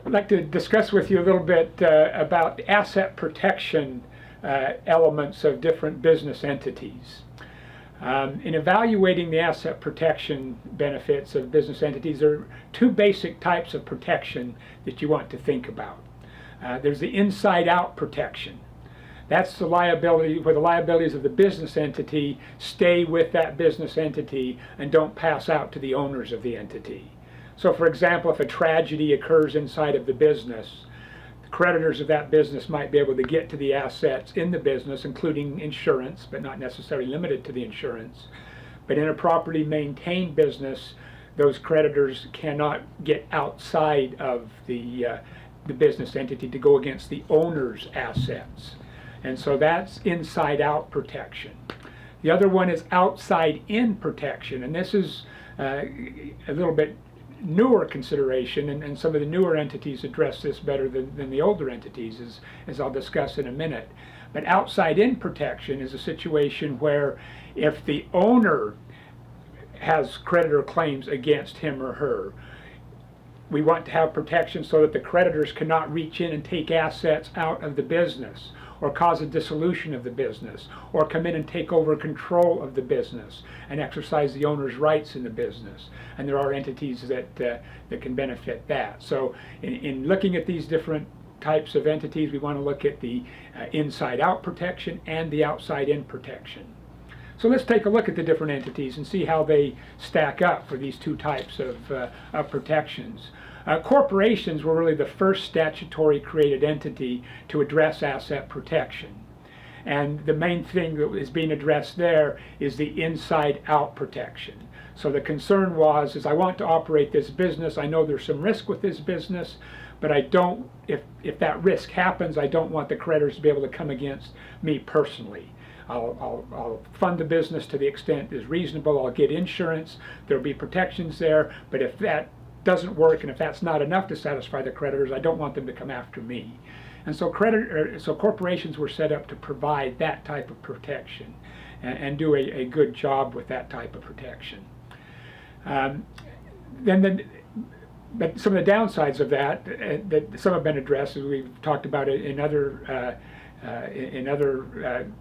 I'd like to discuss with you a little bit about asset protection elements of different business entities. In evaluating the asset protection benefits of business entities, there are two basic types of protection that you want to think about. There's the inside-out protection. That's the liability, where the liabilities of the business entity stay with that business entity and don't pass out to the owners of the entity. So for example, if a tragedy occurs inside of the business, the creditors of that business might be able to get to the assets in the business, including insurance, but not necessarily limited to the insurance. But in a properly maintained business, those creditors cannot get outside of the business entity to go against the owner's assets. And so that's inside-out protection. The other one is outside-in protection, and this is a little bit newer consideration, and some of the newer entities address this better than the older entities, as I'll discuss in a minute. But outside-in protection is a situation where if the owner has creditor claims against him or her, we want to have protection so that the creditors cannot reach in and take assets out of the business, or cause a dissolution of the business, or come in and take over control of the business and exercise the owner's rights in the business. And there are entities that can benefit that. So in looking at these different types of entities, we want to look at the inside-out protection and the outside-in protection. So let's take a look at the different entities and see how they stack up for these two types of protections. Corporations were really the first statutory created entity to address asset protection. And the main thing that is being addressed there is the inside-out protection. So the concern is I want to operate this business, I know there's some risk with this business, but I don't, if that risk happens, I don't want the creditors to be able to come against me personally. I'll fund the business to the extent is reasonable, I'll get insurance, there'll be protections there, but if that doesn't work and if that's not enough to satisfy the creditors, I don't want them to come after me. And so corporations were set up to provide that type of protection and do a good job with that type of protection. But some of the downsides of that some have been addressed, as we've talked about it in other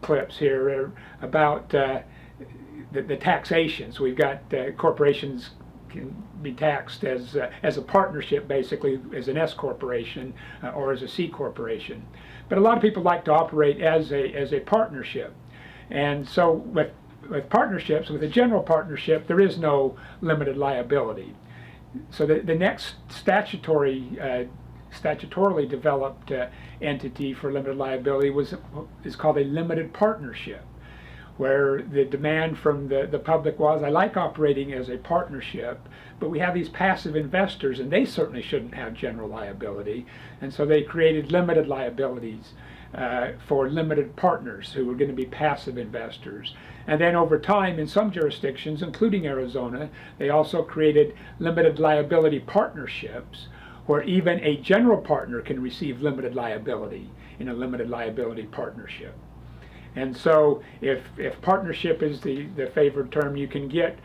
clips here, about the taxation. So we've got corporations can be taxed as a partnership, basically as an S corporation or as a C corporation. But a lot of people like to operate as a partnership. And so with partnerships, with a general partnership, there is no limited liability. So the next statutorily developed entity for limited liability is called a limited partnership, where the demand from the public was, I like operating as a partnership, but we have these passive investors and they certainly shouldn't have general liability. And so they created limited liabilities for limited partners who were going to be passive investors. And then over time, in some jurisdictions, including Arizona, they also created limited liability partnerships, where even a general partner can receive limited liability in a limited liability partnership. And so if partnership is the favored term, you can get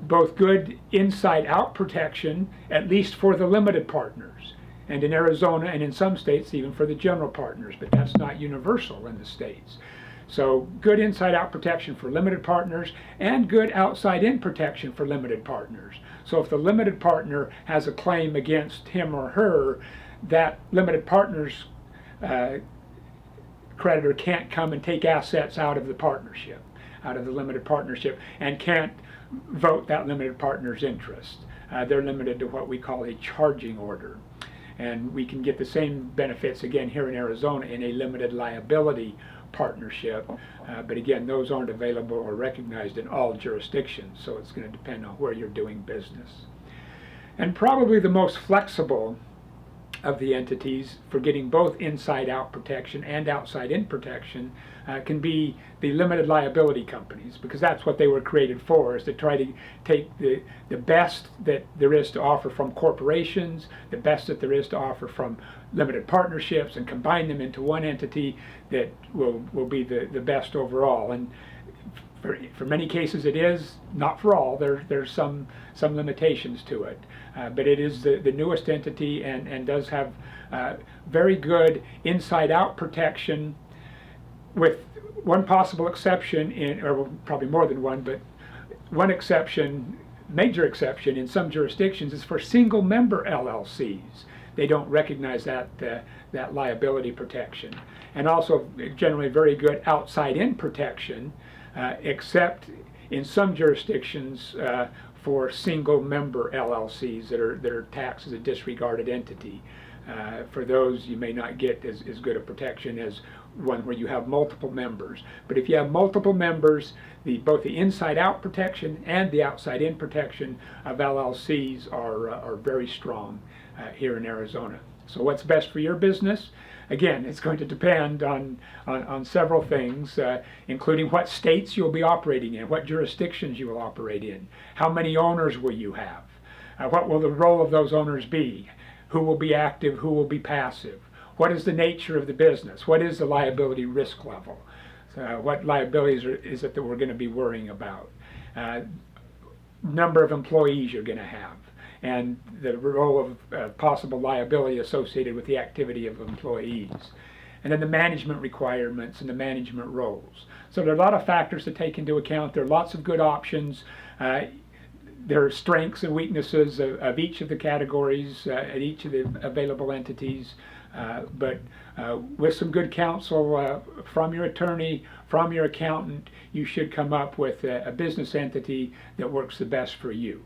both good inside-out protection, at least for the limited partners, and in Arizona and in some states even for the general partners, but that's not universal in the states. So good inside-out protection for limited partners and good outside-in protection for limited partners. So if the limited partner has a claim against him or her, that limited partner's creditor can't come and take assets out of the partnership, out of the limited partnership, and can't vote that limited partner's interest. They're limited to what we call a charging order. And we can get the same benefits again here in Arizona in a limited liability partnership, but again, those aren't available or recognized in all jurisdictions, so it's going to depend on where you're doing business. And probably the most flexible of the entities for getting both inside-out protection and outside-in protection can be the limited liability companies, because that's what they were created for, is to try to take the best that there is to offer from corporations, the best that there is to offer from limited partnerships, and combine them into one entity that will be the best overall. And For many cases it is, not for all. There's some limitations to it, but it is the newest entity and does have very good inside-out protection, with one possible exception, or probably more than one, but one exception, major exception in some jurisdictions, is for single member LLCs. They don't recognize that liability protection. And also generally very good outside-in protection, except in some jurisdictions for single member LLCs that are taxed as a disregarded entity. For those, you may not get as good a protection as one where you have multiple members. But if you have multiple members, both the inside-out protection and the outside-in protection of LLCs are very strong here in Arizona. So what's best for your business? Again, it's going to depend on several things, including what states you'll be operating in, what jurisdictions you will operate in, how many owners will you have, what will the role of those owners be, who will be active, who will be passive, what is the nature of the business, what is the liability risk level, what liabilities is it that we're going to be worrying about, number of employees you're going to have, and the role of possible liability associated with the activity of employees. And then the management requirements and the management roles. So there are a lot of factors to take into account. There are lots of good options. There are strengths and weaknesses of each of the categories at each of the available entities. But with some good counsel from your attorney, from your accountant, you should come up with a business entity that works the best for you.